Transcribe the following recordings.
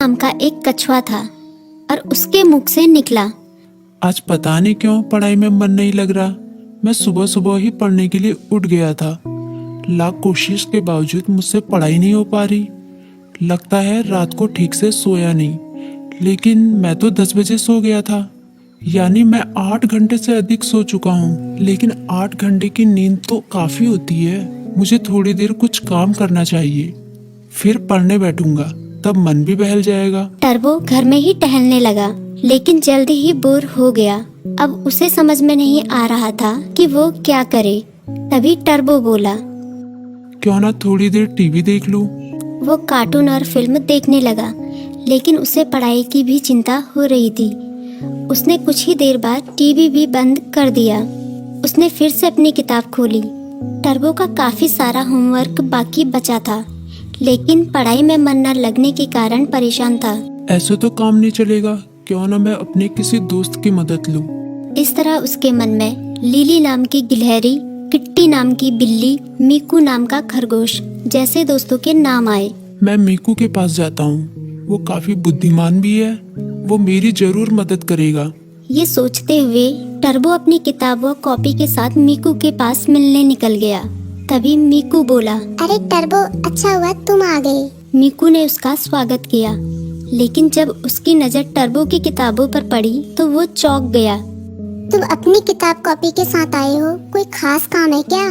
नाम का एक कछुआ था और उसके मुख से निकला, आज पता नहीं क्यों पढ़ाई में मन नहीं लग रहा। मैं सुबह सुबह ही पढ़ने के लिए उठ गया था। लाख कोशिश के बावजूद मुझसे पढ़ाई नहीं हो पा रही। लगता है रात को ठीक से सोया नहीं। लेकिन मैं तो 10 बजे सो गया था, यानी मैं 8 घंटे से अधिक सो चुका हूँ। लेकिन 8 घंटे की नींद तो काफी होती है। मुझे थोड़ी देर कुछ काम करना चाहिए, फिर पढ़ने बैठूंगा, तब मन भी बहल जाएगा। टर्बो घर में ही टहलने लगा, लेकिन जल्दी ही बोर हो गया। अब उसे समझ में नहीं आ रहा था कि वो क्या करे। तभी टर्बो बोला, क्यों ना थोड़ी देर टीवी देख लूं। वो कार्टून और फिल्म देखने लगा, लेकिन उसे पढ़ाई की भी चिंता हो रही थी। उसने कुछ ही देर बाद टीवी भी बंद कर दिया। उसने फिर से अपनी किताब खोली। टर्बो का काफी सारा होमवर्क बाकी बचा था, लेकिन पढ़ाई में मन न लगने के कारण परेशान था। ऐसे तो काम नहीं चलेगा, क्यों ना मैं अपने किसी दोस्त की मदद लूं। इस तरह उसके मन में लिली नाम की गिलहरी, किट्टी नाम की बिल्ली, मीकू नाम का खरगोश जैसे दोस्तों के नाम आए। मैं मीकू के पास जाता हूँ, वो काफी बुद्धिमान भी है, वो मेरी जरूर मदद करेगा। ये सोचते हुए टर्बो अपनी किताब व कॉपी के साथ मीकू के पास मिलने निकल गया। तभी मीकू बोला, अरे टर्बो, अच्छा हुआ तुम आ गए। मीकू ने उसका स्वागत किया, लेकिन जब उसकी नजर टर्बो की किताबों पर पड़ी तो वो चौंक गया। तुम अपनी किताब कॉपी के साथ आए हो, कोई खास काम है क्या?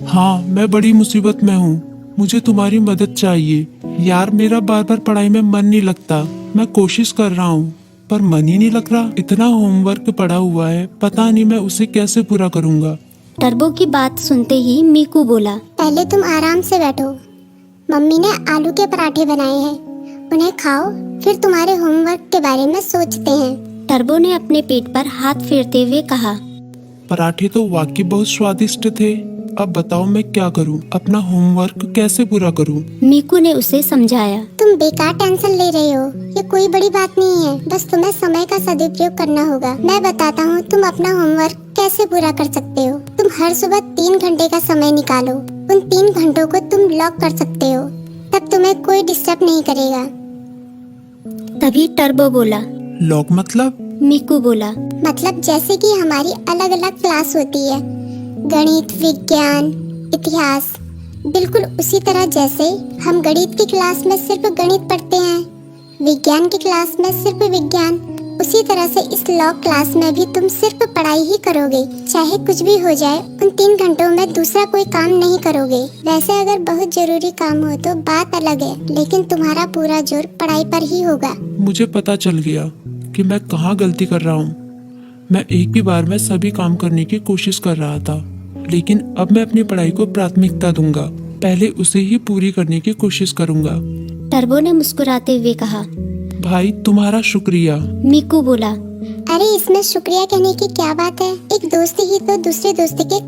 हाँ, मैं बड़ी मुसीबत में हूँ, मुझे तुम्हारी मदद चाहिए। यार, मेरा बार बार पढ़ाई में मन नहीं लगता। मैं कोशिश कर रहा हूँ, पर मन ही नहीं लग रहा। इतना होमवर्क पड़ा हुआ है, पता नहीं मैं उसे कैसे पूरा करूँगा। टर्बो की बात सुनते ही मीकू बोला, पहले तुम आराम से बैठो। मम्मी ने आलू के पराठे बनाए हैं, उन्हें खाओ, फिर तुम्हारे होमवर्क के बारे में सोचते हैं। टर्बो ने अपने पेट पर हाथ फेरते हुए कहा, पराठे तो वाकई बहुत स्वादिष्ट थे। अब बताओ मैं क्या करूं? अपना होमवर्क कैसे पूरा करूं? मीकू ने उसे समझाया। तुम बेकार टेंशन ले रहे हो, ये कोई बड़ी बात नहीं है, बस तुम्हें समय का सदुपयोग करना होगा। मैं बताता हूँ तुम अपना होमवर्क कैसे पूरा कर सकते हो। तुम हर सुबह 3 घंटे का समय निकालो, उन 3 घंटों को तुम लॉक कर सकते हो, तब तुम्हें कोई डिस्टर्ब नहीं करेगा। तभी टर्बो बोला, लॉक मतलब? मीकू बोला, मतलब जैसे कि हमारी अलग अलग क्लास होती है, गणित, विज्ञान, इतिहास, बिल्कुल उसी तरह जैसे हम गणित की क्लास में सिर्फ गणित पढ़ते हैं, विज्ञान की क्लास में सिर्फ विज्ञान, उसी तरह से इस लॉ क्लास में भी तुम सिर्फ पढ़ाई ही करोगे। चाहे कुछ भी हो जाए, उन 3 घंटों में दूसरा कोई काम नहीं करोगे। वैसे अगर बहुत जरूरी काम हो तो बात अलग है, लेकिन तुम्हारा पूरा जोर पढ़ाई पर ही होगा। मुझे पता चल गया कि मैं कहाँ गलती कर रहा हूँ। मैं एक ही बार में सभी काम करने की कोशिश कर रहा था, लेकिन अब मैं अपनी पढ़ाई को प्राथमिकता दूंगा। पहले उसे ही पूरी करने की कोशिश करूंगा। टर्बो ने मुस्कुराते हुए कहा। भाई, तुम्हारा शुक्रिया। मीकू बोला, अरे इसमें शुक्रिया कहने की क्या बात है, एक दोस्ती ही तो दूसरे दोस्ती के